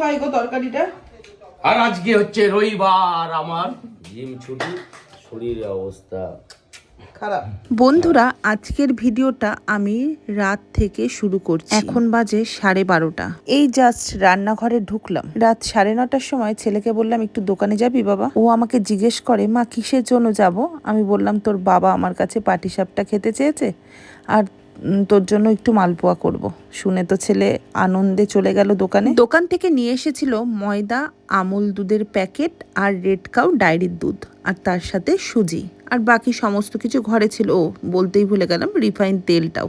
হয় গো তরকারিটা? আর আজকে হচ্ছে রবিবার, আমার জিম ছুটি, শরীরের অবস্থা খারাপ। বন্ধুরা, আজকের ভিডিওটা আমি রাত থেকে শুরু করছি। এখন বাজে 12:30। এই জাস্ট রান্নাঘরে ঢুকলাম। রাত 9:30টার সময় ছেলেকে বললাম, একটু দোকানে যাবি বাবা? ও আমাকে জিজ্ঞেস করে, মা কিসের জন্য যাব? আমি বললাম, তোর বাবা আমার কাছে পাটিসাপটা খেতে চেয়েছে, আর তোর জন্য একটু মালপোয়া করব। শুনে তো ছেলে আনন্দে চলে গেল দোকানে। দোকান থেকে নিয়ে এসেছিল ময়দা, আমুল দুধের প্যাকেট, আর রেড কাউ ডায়েরির দুধ, আর তার সাথে সুজি, আর বাকি সমস্ত কিছু ঘরে ছিল। ও বলতেই ভুলে গেলাম, রিফাইন তেলটাও।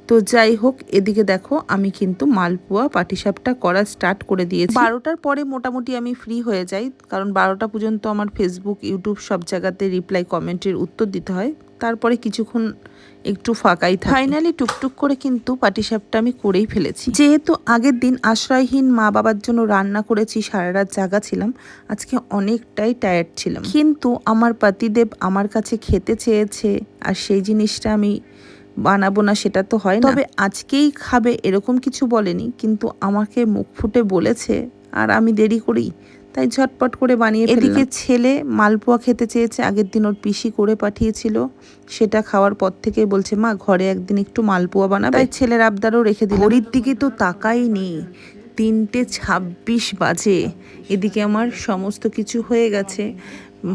তো যাই হোক, এদিকে দেখো আমি কিন্তু মালপোয়া পাটিসাপটা করা স্টার্ট করে দিয়েছি। 12টার পরে মোটামুটি আমি ফ্রি হয়ে যাই, কারণ 12টা পর্যন্ত আমার ফেসবুক, ইউটিউব সব জায়গাতে রিপ্লাই কমেন্টের উত্তর দিতে হয়। তারপরে কিছুক্ষণ একটু ফাঁকাই থাকে। ফাইনালি টুকটুক করে কিন্তু পাটিসাপটা আমি করেই ফেলেছি। যেহেতু আগের দিন আশ্রয়হীন মা বাবার জন্য রান্না করেছি, সারা রাত জাগা ছিলাম, আজকে অনেকটাই টায়ার্ড ছিলাম। কিন্তু আমার পতিদেব আমার কাছে খেতে চেয়েছে, আর সেই জিনিসটা আমি বানাবো না সেটা তো হয় না। তবে আজকেই খাবে এরকম কিছু বলেনি, কিন্তু আমাকে মুখ ফুটে বলেছে, আর আমি দেরি করি, তাই ঝটপট করে বানিয়ে ফেললাম। এদিকে ছেলে মালপোয়া খেতে চেয়েছে, আগের দিন ওর পিসি করে পাঠিয়েছিল, সেটা খাওয়ার পর থেকেই বলছে, মা ঘরে একদিন একটু মালপোয়া বানাবে। তাই ছেলের আবদারও রেখে দিলাম। ঘড়ির দিকে তো তাকাই নেই, 3:26 বাজে। এদিকে আমার সমস্ত কিছু হয়ে গেছে,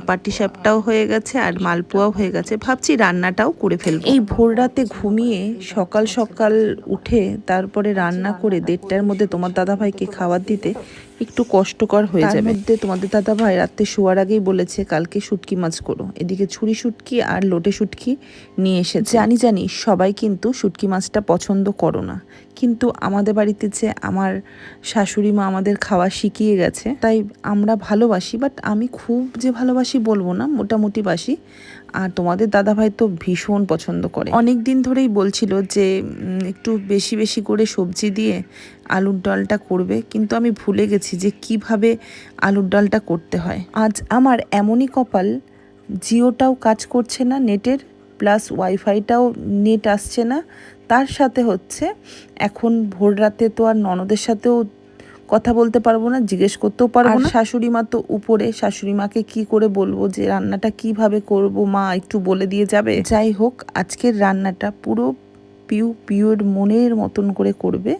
পাটিসাপটাও হয়ে গেছে, আর মালপোয়াও হয়ে গেছে। ভাবছি রান্নাটাও করে ফেলবো। এই ভোর রাতে ঘুমিয়ে সকাল সকাল উঠে তারপরে রান্না করে 1:30টার মধ্যে তোমার দাদাভাইকে খাবার দিতে একটু কষ্টকর হয়ে যাবে। তার মধ্যে তোমাদের দাদাভাই রাতে শোয়ার আগেই বলেছে কালকে শুটকি মাছ করো। এদিকে ছুরি শুটকি আর লোটে শুটকি নিয়ে এসেছে। জানি সবাই কিন্তু শুটকি মাছটা পছন্দ করো না, কিন্তু আমাদের বাড়িতে যে আমার শাশুড়ি মা আমাদের খাওয়া শিখিয়ে গেছে, তাই আমরা ভালোবাসি। বাট আমি খুব যে ভালোবাসি বলবো না, মোটামুটি বাসি। আর তোমাদের দাদাভাই তো ভীষণ পছন্দ করে। অনেক দিন ধরেই বলছিল যে একটু বেশি বেশি করে সবজি দিয়ে আলুর ডালটা করবে, কিন্তু আমি ভুলে গেছি যে কিভাবে আলুর ডালটা করতে হয়। আজ আমার এমনই কপাল, জিওটাও কাজ করছে না নেটের, প্লাস ওয়াইফাইটাও নেট আসছে না। তার সাথে হচ্ছে এখন ভোর রাতে তো আর ননদের সাথেও কথা বলতে পারবো না, জিজ্ঞেস করতেও পারবো না। শাশুড়ি মা তো উপরে, শাশুড়ি মাকে কি করে বলবো যে রান্নাটা কিভাবে করব, মা একটু বলে দিয়ে যাবে। যাই হোক, আজকের রান্নাটা পুরো পিওর মনের মতন করে করবে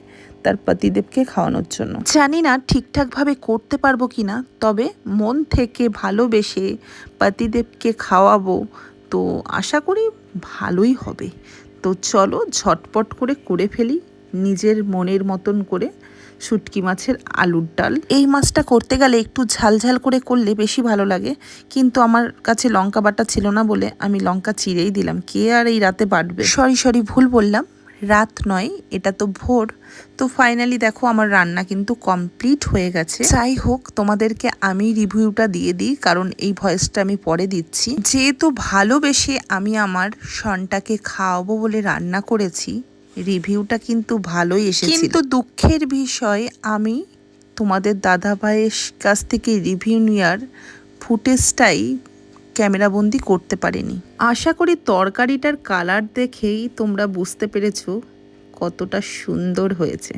তার পতিদেবকে খাওয়ানোর জন্য। জানি না ঠিকঠাকভাবে করতে পারবো কিনা, তবে মন থেকে ভালোবেসে পতিদেবকে খাওয়াবো, তো আশা করি ভালোই হবে। তো চলো ঝটপট করে ফেলি নিজের মনের মতন করে শুটকি মাছের আলুর ডাল। এই মাছটা করতে গেলে একটু ঝাল করে করলে বেশি ভালো লাগে, কিন্তু আমার কাছে লঙ্কা বাটা ছিল না বলে আমি লঙ্কা চিড়েই দিলাম। কে আর এই রাতে বাটবে। সরি ভুল বললাম, রাত নয়, এটা তো ভোর। তো ফাইনালি দেখো আমার রান্না কিন্তু কমপ্লিট হয়ে গেছে। যাই হোক, তোমাদেরকে আমি রিভিউটা দিয়ে দিই, কারণ এই ভয়েসটা আমি পরে দিচ্ছি। যেহেতু ভালোবেসে আমি আমার সনটাকে খাওয়াবো বলে রান্না করেছি, রিভিউটা কিন্তু ভালোই এসেছিল। কিন্তু দুঃখের বিষয়, আমি তোমাদের দাদাভাইয়ের কাছ থেকে রিভিউ নেওয়ার ফুটেজটাই ক্যামেরাবন্দি করতে পারিনি। আশা করি তরকারিটার কালার দেখেই তোমরা বুঝতে পেরেছো কতটা সুন্দর হয়েছে।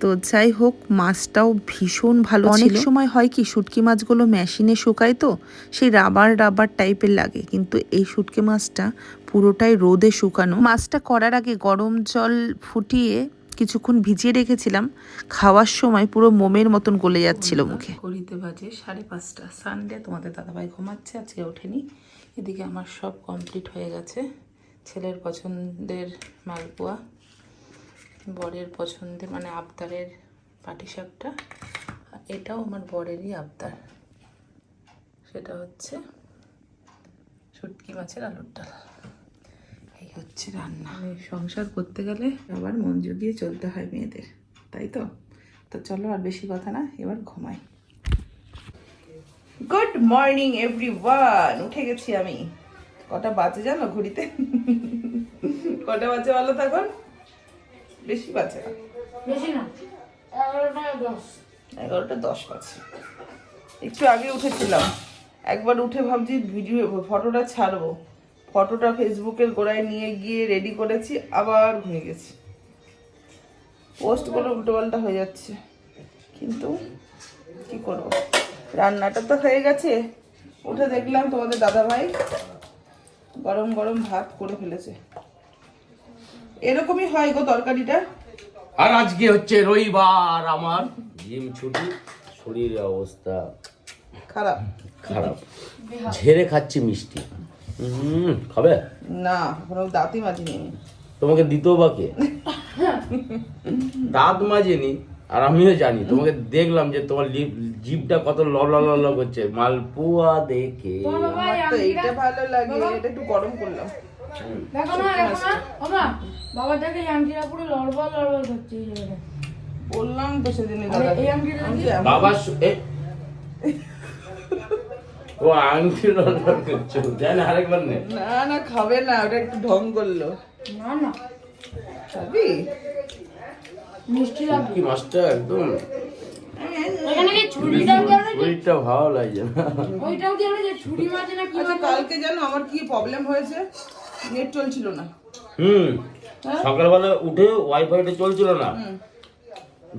তো যাই হোক, মাছটাও ভীষণ ভালো ছিল। অনেক সময় হয় কি, শুটকি মাছগুলো মেশিনে শুকায় তো সেই রাবার টাইপের লাগে, কিন্তু এই শুটকি মাছটা পুরোটাই রোদে শুকানো। মাছটা করার আগে গরম জল ফুটিয়ে কিছুক্ষণ ভিজিয়ে রেখেছিলাম, খাওয়ার সময় পুরো মোমের মতন গলে যাচ্ছিল মুখে। ঘড়িতে বাজে 5:30। সানডে, তোমাদের দাদাভাই ঘুমাচ্ছে, আজকে ওঠেনি। এদিকে আমার সব কমপ্লিট হয়ে গেছে। ছেলের পছন্দের মালপোয়া, বরের পছন্দের মানে আবদারের পাটিসাপটা, এটাও আমার বরেরই আবদার, সেটা হচ্ছে শুটকি মাছের আলুর ডাল। এই হচ্ছে রান্না। সংসার করতে গেলে আবার মন জুগিয়ে চলতে হয় মেয়েদের, তাই তো? তো চলো আর বেশি কথা না, এবার ঘুমাই। গুড মর্নিং এভরিওয়ান, উঠে গেছি আমি। কটা বাজে জানো ঘড়িতে? কটা বাজে বলো তো এখন? বেশি বাজে না, বেশি না, 11:10। 11:10 বাজে। একটু আগে উঠেছিলাম, একবার উঠে ভাবছি ফটোটা ছাড়বো, ফটোটা ফেসবুকের গোড়ায় নিয়ে গিয়ে রেডি করেছি, আবার ঘুমিয়ে গেছি। পোস্ট করে উল্টোপাল্টা হয়ে যাচ্ছে। কিন্তু কি করব, রান্নাটা তো হয়ে গেছে। উঠে দেখলাম তোমাদের দাদাভাই গরম গরম ভাত করে ফেলেছে। এরকমই হয় গো তরকারিটা। আর আজকে হচ্ছে রবিবার, আমার জিম ছুটি, শরীরের অবস্থা খারাপ খারাপ, ঝেড়ে খাচ্ছি মিষ্টি। খাবে না, কোনো দাঁতই মাজিনি আমি। তোমাকে দিতেও বা কে? দাঁত মাজেনি, আর আমিও জানি, তোমাকে দেখলাম যে তোমার জিভটা কত লল করছে মালপোয়া দেখে। আমার তো এইটা ভালো লাগে, এটা একটু গরম করলাম। দেখো না বাবা, বাবা দেখে আংটিটা পুরো লড়বড় করছে এই জায়গাটা। বললাম তো সেদিন এই আংটিটা বাবা ও আংটি লড়বড় করছে, জান আরেকবার নে। না না খাবে না, ওটা একটু ঢং করলো। না না খাবি? মিষ্টি লাগবে। কি মাছটা একদম এখানে কি ছুরিটাও দেওয়া রয়েছে? শরীরটা ভালো লাগছে না। ওইটাও দেওয়া রয়েছে, ছুরি মাঝে না কি আচ্ছা, কালকে জানো আমার কি প্রবলেম হয়েছে? নেট চলছিল না। সকালবেলা উঠে ওয়াইফাইটা চলছিল না,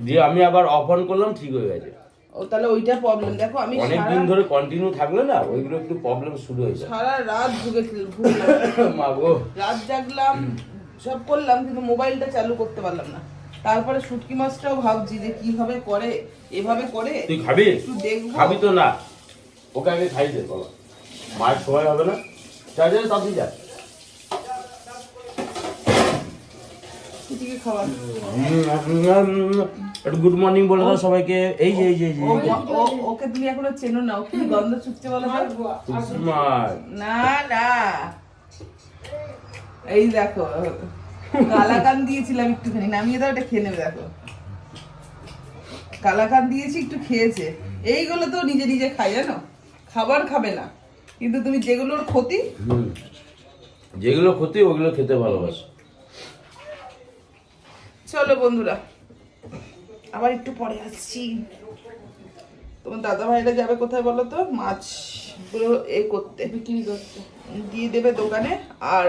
দিয়ে আমি আবার অফ অন করলাম, ঠিক হয়ে গেছে। ও তাহলে ওইটা প্রবলেম। দেখো আমি অনেকদিন ধরে কন্টিনিউ থাকলে না ওইগুলো একটু প্রবলেম শুরু হয়ে যায়। সারা রাত ভুগলাম, মা গো, রাত জাগলাম, সব করলাম, কিন্তু মোবাইলটা চালু করতে পারলাম না। তারপরে শুটকি মাছটাও ভাবছি যে কিভাবে করে, এভাবে করে। তুই খাবি? একটু দেখবো। খাবি তো না, ওকে আগে খাই দে বাবা, মায়ের সময় হবে না। চাই যাবে তাড়াতাড়ি যা। এদিকে খাবার। একটু গুড মর্নিং বলে দাও সবাইকে। এই যে এই যে ওকে তুমি এখনো চেনো না, ও কি গন্ধ ছুটছে বলো তো? স্মার্ট। না না, এই দেখো কালাকান দিয়েছিলাম একটুখানি, নামিয়ে দাও, এটা খেয়ে নেবে। দেখো কালাকান দিয়েছি, একটু খেয়েছে। এইগুলো তো নিজে নিজে খাই, জানো, খাবার খাবে না, কিন্তু তুমি যেগুলোর ক্ষতি, যেগুলো ক্ষতি ওগুলো খেতে ভালোবাসে। চলো বন্ধুরা, আবার একটু পরে আসছি। তোমার দাদা ভাইরা যাবে কোথায় বলো তো? মাছগুলো করতে, বিক্রি করতে দিয়ে দেবে দোকানে। আর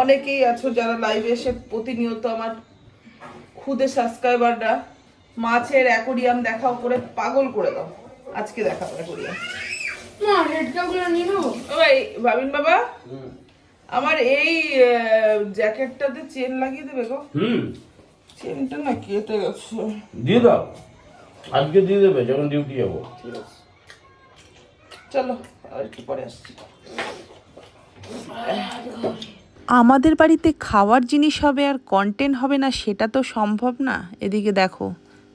অনেকেই আছো যারা লাইভে এসে প্রতিনিয়ত আমার খুদে সাবস্ক্রাইবাররা মাছের অ্যাকোরিয়াম দেখাও করে পাগল করে দাও। আজকে দেখাও অ্যাকোরিয়াম। না রেড কাপগুলো নিয়ে নেবো। ওই ভাবিন বাবা, আমার এই জ্যাকেটটাতে চেন লাগিয়ে দেবে গো। চেনটা না কেটে গেছে। দিয়ে দাও, আজকে দিয়ে দেবে যখন ডিউটি যাবো। ঠিক আছে, চলো আর একটু পরে আসছি। আমাদের বাড়িতে খাওয়ার জিনিস হবে আর কন্টেন্ট হবে না, সেটা তো সম্ভব না। এদিকে দেখো,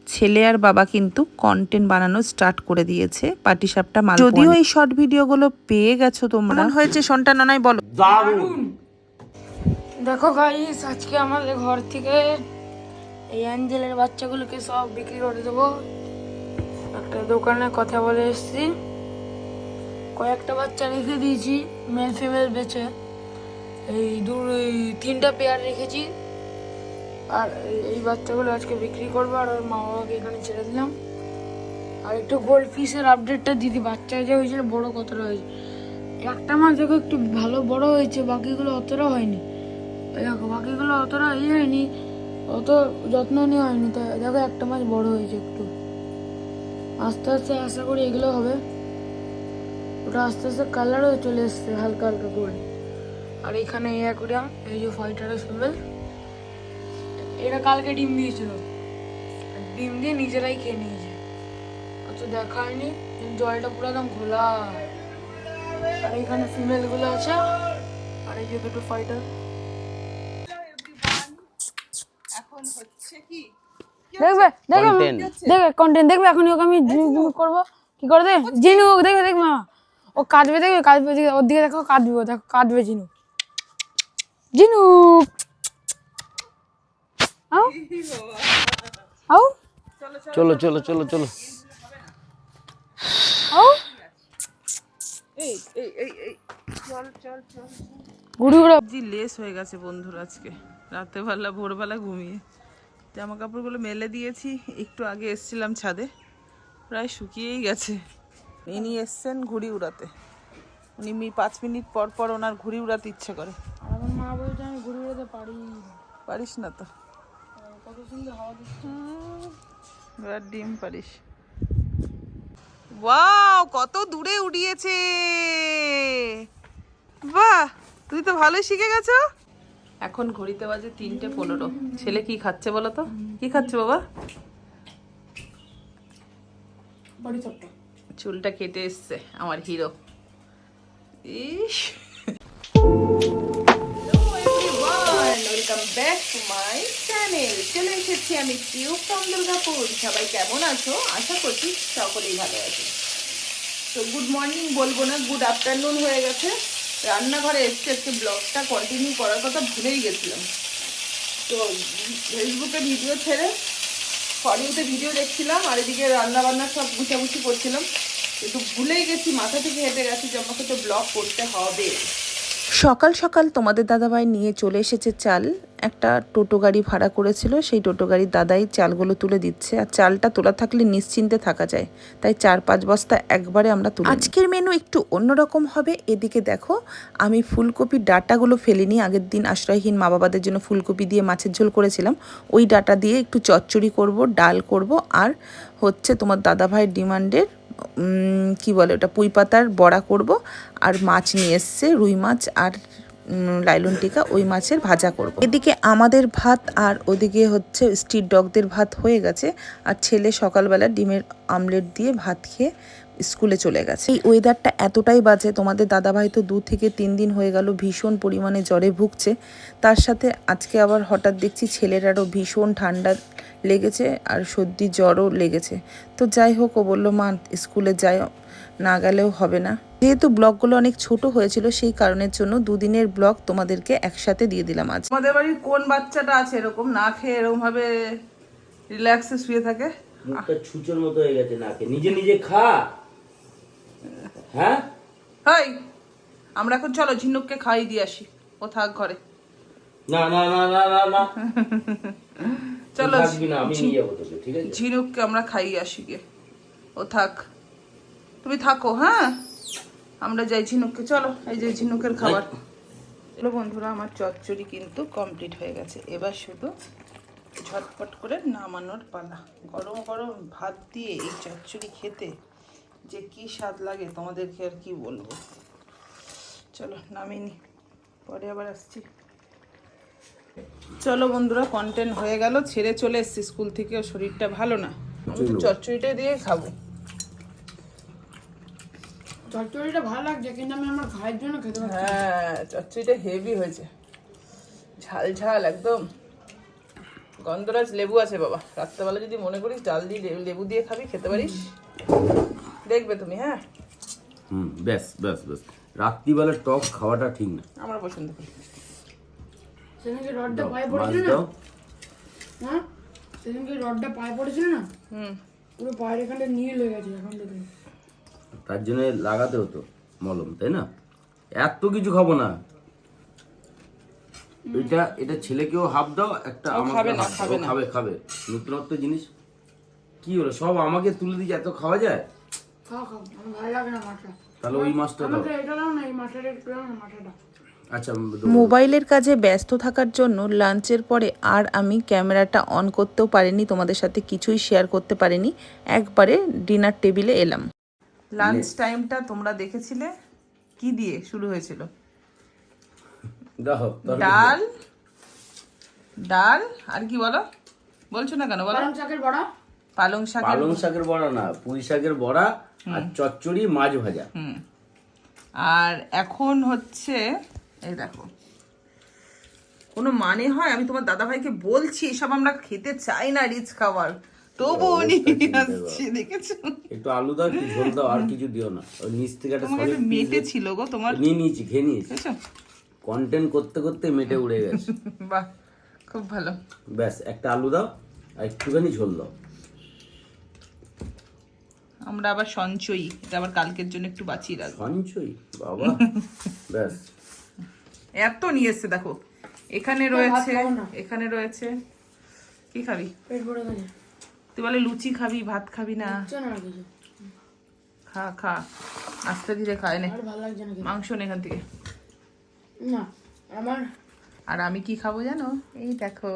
ছেলে আর বাবা কিন্তু কন্টেন্ট বানানো স্টার্ট করে দিয়েছে পাটিসাপটা মাল। যদিও এই শর্ট ভিডিওগুলো পেয়ে গেছো তোমরা। কেমন হয়েছে শোনটা নানাই বলো। দারুণ। দেখো গাইস, আজকে আমাদের ঘর থেকে এই অ্যাঞ্জেলের বাচ্চাগুলোকে সব বিক্রি করে দেবো। একটা দোকানে কথা বলে এসেছি, কয়েকটা বাচ্চা রেখে দিয়েছি মেল ফিমেল বেচে। এই তিনটা পেয়ার রেখেছি, আর এই বাচ্চাগুলো আজকে বিক্রি করবো। আর ওর মা বাবাকে এখানে ছেড়ে দিলাম। আর একটু গোল্ড ফিশের আপডেটটা দিদি, বাচ্চা যে হয়েছিল বড় কতটা হয়েছে। একটা মাছ দেখো একটু ভালো বড় হয়েছে, বাকিগুলো অতটা হয়নি। দেখো বাকিগুলো অতটা হয়নি, অত যত্ন নেওয়া হয়নি। তাই দেখো একটা মাছ বড় হয়েছে একটু। আস্তে আস্তে আশা করি এগুলো হবে। ওটা আস্তে আস্তে কালারও চলে এসছে হালকা হালকা গোল্ড। আর এখানে এই অ্যাকোরিয়াম, এই যে ফাইটারের ফিমেল, এটা কালকে ডিম দিয়েছিল, ডিম দিয়ে নিজেরাই খেয়ে নিয়েছে। অত দেখা হয়নি, জলটা পুরো একদম ঘোলা। আর এখানে ফিমেলগুলো আছে, আর এই যে দুটো ফাইটার। এখন হচ্ছে কি, দেখবে দেখবে দেখবে কন্টেন্ট দেখবে। এখন ওকে আমি করবো কি করে দে জিনু, দেখবে দেখবে মা ও কাঁদবে, দেখবে কাঁদবে, ওর দিকে দেখো কাঁদবে, দেখো কাঁদবে জিনু। জিনু আও আও, চলো চলো চলো চলো। আও এই এই এই এই চল চল চল। ঘুরে ঘুরে জি লেস হয়ে গেছে বন্ধুরা। আজকে রাতেরবেলা ভোরবেলা ঘুমিয়ে জামা কাপড়গুলো মেলে দিয়েছি। একটু আগে এসছিলাম ছাদে, প্রায় শুকিয়েই গেছে। ইনি এসছেন ঘুড়ি উড়াতে। উনি 5 মিনিট পর পর ওনার ঘুড়ি উড়াতে ইচ্ছে করে। আমার মা বলছে আমি ঘুরে উড়াতে পারি। পারিস না তো? কত সুন্দর হাওয়া দিচ্ছে। এবার ডিম পারিস। ওয়াও, কত দূরে উড়িয়েছে! বাহ, তুই তো ভালোই শিখে গেছো। এখন ঘড়িতে বাজে 3:15। ছেলে কি খাচ্ছে বলো তো? কি খাচ্ছে বাবা? চুলটা কেটে এসছে আমার hero. Is, welcome back to my channel. চলে এসেছি আমি টিউব ফ্রম দুর্গাপুর। সবাই কেমন আছো? আশা করছি সকলেই ভালো আছে। তো গুড মর্নিং বলবো না, গুড আফটারনুন হয়ে গেছে। রান্নাঘরে এসছে, আজকে ব্লগটা কন্টিনিউ করার কথা ভুলেই গেছিলাম। তো ফেসবুকে ভিডিও ছেড়ে ফরিউতে ভিডিও দেখছিলাম, আর এদিকে রান্নাবান্না সব গুছাগুছি করছিলাম, কিন্তু ভুলেই গেছি, মাথা থেকে হেঁটে গেছি যে আমাকে তো ব্লগ করতে হবে। সকাল সকাল তোমাদের দাদাভাই নিয়ে চলে এসেছে চাল। একটা টোটো গাড়ি ভাড়া করেছিল, সেই টোটো গাড়ির দাদাই চালগুলো তুলে দিচ্ছে। আর চালটা তোলা থাকলে নিশ্চিন্তে থাকা যায়, তাই 4-5 বস্তা একবারে আমরা তুলি। আজকের মেনু একটু অন্যরকম হবে। এদিকে দেখো, আমি ফুলকপির ডাঁটাগুলো ফেলিনি। আগের দিন আশ্রয়হীন মা বাবাদের জন্য ফুলকপি দিয়ে মাছের ঝোল করেছিলাম, ওই ডাঁটা দিয়ে একটু চচ্চড়ি করব, ডাল করব, আর হচ্ছে তোমার দাদাভাইয়ের ডিমান্ডের কি বলে ওটা, পুঁই পাতার বড়া করব। আর মাছ নিয়ে এসছে, রুই মাছ আর লাইলন টিকা, ওই মাছের ভাজা করব। এদিকে আমাদের ভাত আর ওদিকে হচ্ছে স্ট্রিট ডগদের ভাত হয়ে গেছে। আর ছেলে সকালবেলা ডিমের আমলেট দিয়ে ভাত খেয়ে স্কুলে চলে গেছে। এই ওয়েদারটা এতটাই বাজে, তোমাদের দাদাভাই তো 2 থেকে 3 দিন হয়ে গেল ভীষণ পরিমাণে জ্বরে ভুগছে। তার সাথে আজকে আবার হঠাৎ দেখছি ছেলেরারও ভীষণ ঠান্ডা লেগেছে আর সর্দি জ্বরও লেগেছে। তো যাই হোক, ও বললো মা স্কুলে যাই, না গেলেও হবে না। যেহেতু ব্লগগুলো অনেক ছোট হয়েছিল, সেই কারণের জন্য 2 দিনের ব্লগ তোমাদেরকে একসাথে দিয়ে দিলাম আজ। আমাদের বাড়ির কোন বাচ্চাটা আছে এরকম না খেয়ে এরকম ভাবে রিল্যাক্সে শুয়ে থাকে? মুখটা ছুঁচোর মতো হয়ে গেছে নাকে। নিজে নিজে খা। হ্যাঁ, হাই, আমরা এখন চলো ঝিনুককে খাইয়ে দিয়ে আসি, ও থাক ঘরে। না না না না না না, চলো থাকবি না, আমি নিয়ে যাবো তোকে, ঠিক আছে? ঝিনুককে আমরা খাইয়ে আসি গিয়ে, ও থাক, তুমি থাকো। হ্যাঁ, আমরা যাই ঝিনুককে, চলো। এই যে ঝিনুকের খাবার। চলো বন্ধুরা, আমার চচ্চড়ি কিন্তু কমপ্লিট হয়ে গেছে। এবার শুধু ঝটপট করে নামানোর পালা। গরম গরম ভাত দিয়ে এই চচ্চড়ি খেতে যে কি স্বাদ লাগে তোমাদেরকে আর কি বলবো। চলো নামিয়ে নি, পরে আবার আসছি। চলো বন্ধুরা, কন্টেন্ট হয়ে গেল। ছেড়ে চলে এসছি স্কুল থেকে, ওর শরীরটা ভালো না। আমি তো চচ্চড়িটা দিয়ে খাবো। চচ্চড়িটা ভালো লাগছে, কিন্তু আমি আমার ভাইয়ের জন্য খেতে পারছি। হ্যাঁ, চচ্চড়িটা হেভি হয়েছে, ঝাল ঝাল একদম। গন্ধরাজ লেবু আছে বাবা, রাত্রেবেলা যদি মনে করিস ডাল দিয়ে লেবু দিয়ে খাবি, খেতে পারিস, দেখবে তুমি। হ্যাঁ, ব্যাস ব্যাস ব্যাস, রাত্রিবেলা টক খাওয়াটা ঠিক না। আমরা পছন্দ করি। সেদিনকে রডটা পায়ে পড়েছিল না? হ্যাঁ, সেদিনকে রডটা পায়ে পড়েছিল না? পুরো পায়ের এখানটা নীল হয়ে গেছে এখন থেকে। তার জন্য লাগাতে হতো মলম, তাই না? এত কিছু খাবো না। এটা ছেলেকেও হাফ দাও, একটা আমাকে খাবে না, half দাও। খাবে না। খাবে খাবে, নতুনত্ব জিনিস। কি হলো, সব আমাকে তুলে দিচ্ছে, এত খাওয়া যায়? খাও খাও, আমার ভালো লাগে না মাছটা। তাহলে ওই মাছটা দাও। আমাকে এটা দাও না, এই মাছটা একটু দাও না, মাছটা। আচ্ছা, মোবাইলের কাজে ব্যস্ত থাকার জন্য লাঞ্চের পরে আর আমি ক্যামেরাটা অন করতেও পারিনি, তোমাদের সাথে কিছুই শেয়ার করতে পারিনি। একবারে ডিনার টেবিলে এলাম। লাঞ্চ টাইমটা তোমরা দেখেছিলে কি দিয়ে শুরু হয়েছিল? দাও ডাল, ডাল আর কি বলো, বলছো না কেন বলো? পালং শাকের বড়া। পালং শাক, পালং শাকের বড়া না, পুঁই শাকের বড়া আর চচ্চড়ি, মাছ ভাজা। আর এখন হচ্ছে এই দেখো, কোনো মানে হয়? আমি তোমার দাদা ভাইকে বলছি এসব আমরা খেতে চাই না, রিচ খাবার, তবু উনি আসছে, দেখেছো? একটু আলু দাও, একটু ঝোল দাও, আর কিছু দিও না। ওই নিচ থেকে একটা তোমাকে solid piece মেটে ছিল গো তোমার, নিয়ে নিয়েছি, খেয়ে নিয়েছি। দেখেছো? কন্টেন্ট করতে করতে মেটে উড়ে গেছে। বাহ, খুব ভালো। ব্যাস, একটা আলু দাও আর একটুখানি ঝোল দাও। আমরা আবার সঞ্চয়ী, এটা আবার কালকের জন্য একটু বাঁচিয়ে রাখবো। সঞ্চয় বাবা, ব্যাস। এত নিয়ে এসছে দেখো, এখানে রয়েছে, এখানে রয়েছে। কি খাবি? পেট ভরে গেছে। তুই বলে লুচি খাবি, ভাত খাবি না? হচ্ছে না আর কিছু। খা খা, আস্তে ধীরে খায় নে। আর ভালো লাগছে না খেতে। মাংস নে এখান থেকে। না, আমার আর আমি কি খাবো জানো? এই দেখো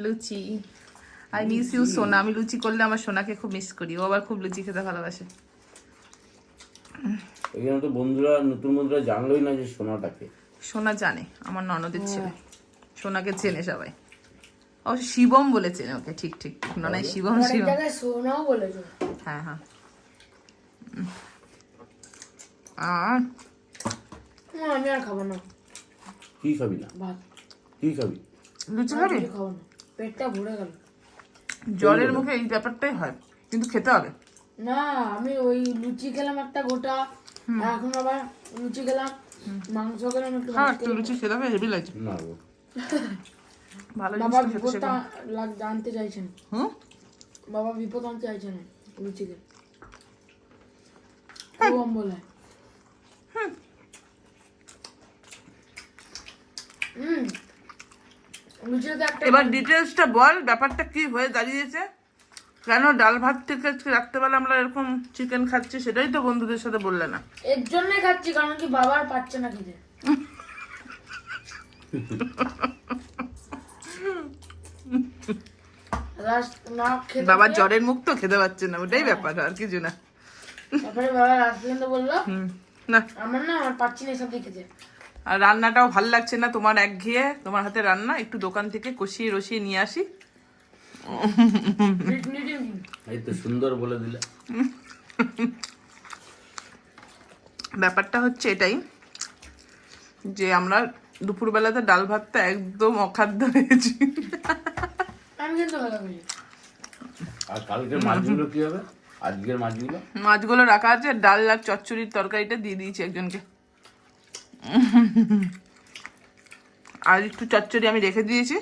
লুচি, আই মিস ইউ সোনা। আমি লুচি করলে আমার সোনাকে খুব মিস করি, ও আবার খুব লুচি খেতে ভালোবাসে। এখানে তো বন্ধুরা, নতুন বন্ধুরা জানলোই না যে সোনাটাকে। সোনা জানে, আমার ননদের ছেলে, সোনাকে চেনে সবাই। অবশ্য শিবম বলে চেনে ওকে, ঠিক ঠিক ঠিক, নয় শিবম অনেক শিবম। জায়গায় সোনাও বলেছে। হ্যাঁ হ্যাঁ। আর আমি আর খাবো না। কি খাবি না? ভাত। কি খাবি? লুচি খাবি? কিছু খাবো না, পেটটা ভরে গেল। জলের মুখে এই ব্যাপারটাই হয়, কিন্তু খেতে হবে। না, আমি ওই লুচি খেলাম একটা গোটা, এখন আবার লুচি খেলাম, মাংস খেলাম একটু। হ্যাঁ, একটু লুচি খেতে হবে, হেভি লাগছে। না গো। ভালো বাবা জিনিস খেতে বিপদটা শেখো। জানতে চাইছেন। হুম, বাবা বিপদ আনতে চাইছেন লুচিকে, খুব অম্বল হয়। লুচিতে একটা এবার ডিটেলসটা বল, ব্যাপারটা কি হয়ে দাঁড়িয়েছে, কেন ডাল ভাত থেকে আজকে রাত্রেবেলা আমরা এরকম চিকেন খাচ্ছি, সেটাই তো বন্ধুদের সাথে বললে না। এর জন্যই খাচ্ছি, কারণ কি বাবা আর পাচ্ছে না খেতে। না খেতে বাবার জ্বরের মুখ তো খেতে পাচ্ছে না, ওটাই ব্যাপার, আর কিছু না। তারপরে বাবা লাস্ট পর্যন্ত বললো না, আমার পাচ্ছি না এসব দেখেছে। আর রান্নাটাও ভাল লাগছে না তোমার, একঘেয়ে তোমার হাতে রান্না। একটু দোকান থেকে কষিয়ে রসিয়ে নিয়ে আসি। এই তো সুন্দর বলে দিলে। ব্যাপারটা হচ্ছে এটাই যে আমরা দুপুরবেলাতে ডাল ভাতটা একদম অখাদ্য হয়েছি। আমি কিন্তু ভালো করি। আর কালকের মাছগুলো কি হবে? আজকের মাছগুলো? মাছগুলো রাখা আছে, ডাল আর চচ্চড়ির তরকারিটা দিয়ে দিয়েছি একজনকে। আর একটু চচ্চড়ি আমি রেখে দিয়েছি,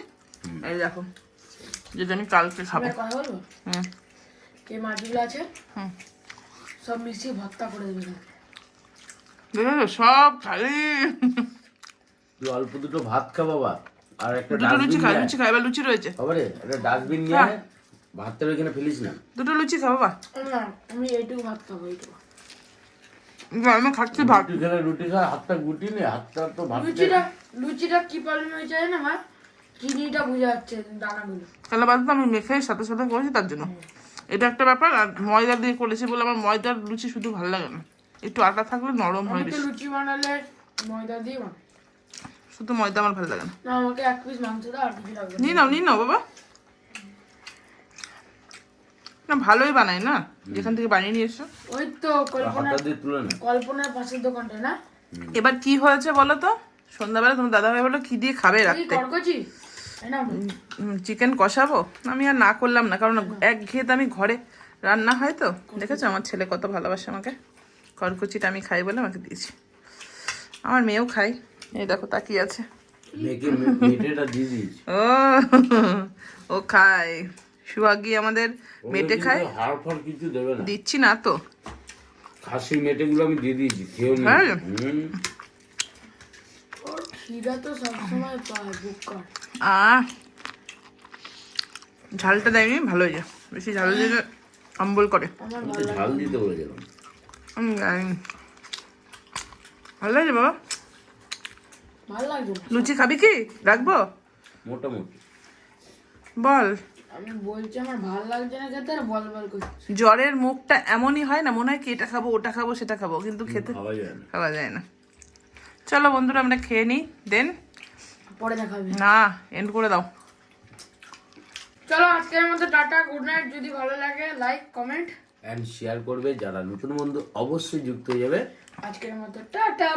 এই দেখো, যেটা আমি কালকে খাবো। আমি কথা বলবো, হুম যে মাছগুলো আছে হুম, সব মিশিয়ে ভর্তা করে দেবে। দেখো সব খালি। তুই অল্প দুটো ভাত খা বাবা, আর একটা দুটো লুচি ডাস্টবিন খাই, নিয়ে লুচি খাই, এবার লুচি রয়েছে, বাবারে একটা ডাস্টবিন নিয়ে হ্যাঁ। আয়, ভাতটা ওইখানে ফেলিস না। দুটো লুচি খাবো বা। না, আমি এইটুকু ভাত খাবো, এইটুকু। আমি খাচ্ছি ভাত। রুটি খেলে রুটি খা, হাতটা গুটি নে, হাতটা তো ভাত লুচিটা কি প্রবলেম হয়েছে না আমার, চিনিটা বুঝে যাচ্ছে দানাগুলো। তাহলে বাদ দাও, আমি মেখে সাথে সাথে করেছি তার জন্য। এটা একটা ব্যাপার। আর ময়দা দিয়ে করেছি বলে আমার ময়দার লুচি শুধু ভালো লাগে না, একটু আটা থাকলে নরম হয় আমি তো বেশি। লুচি বানালে ময়দা দিয়ে বানাই। শুধু ময়দা আমার ভালো লাগে না। না, আমাকে এক পিস মাংস দাও, আর কিছু লাগবে না। নিয়ে নাও বাবা। না ভালোই বানাই না, যেখান থেকে বানিয়ে নিয়ে এসো। ওই তো হাতটা দিয়ে তুলে না। কল্পনার পাশের দোকানটা না, এবার কি হয়েছে বলো তো, সন্ধ্যাবেলা তোমার দাদা ভাই বলো কি দিয়ে খাবে এই রাখতে, করকচি তাই না? চিকেন কষাবো। আমি আর না করলাম না, কারণ এক ঘেয়ে তো আমি ঘরে রান্না হয় তো। দেখেছো আমার ছেলে কত ভালোবাসে আমাকে, খড়কুচিটা আমি খাই বলে আমাকে দিয়েছি। আমার মেয়েও খাই, এই দেখো তাকিয়ে আছে। মেয়েকে মেটেটা দিয়ে দিয়েছি। ও খায়, সুহাগী আমাদের মেটে খায়। হাড় ফাড় কিছু দেবে না, দিচ্ছি না তো, খাসির মেটেগুলো আমি দিয়ে দিয়েছি, খেয়েও নি। হ্যাঁ। ওর খিদা তো সবসময় পায়, বুক কাট। ঝালটা দেয়নি, ভালো হয়ে যায়, বেশি ঝাল দিলে অম্বল করে। আমার আমি তো ঝাল দিতে বলেছিলাম। ভালো লাগে বাবা। ভালো লাগছে না। লুচি খাবি কি রাখবো মোটামুটি বল? আমি বলছি আমার ভালো লাগছে না খেতে, আর বল বল করছি। জ্বরের মুখটা এমনই হয় না, মনে হয় কি এটা খাবো ওটা খাবো সেটা খাবো, কিন্তু খেতে খাওয়া যায় না। খাওয়া যায় না। চলো বন্ধুরা আমরা খেয়ে নিই, দেন পরে দেখা হবে। না এন্ড করে দাও। চলো আজকের মতো টাটা, গুড নাইট। যদি ভালো লাগে লাইক কমেন্ট অ্যান্ড শেয়ার করবে, যারা নতুন বন্ধু অবশ্যই যুক্ত হয়ে যাবে। আজকের মতো টাটা।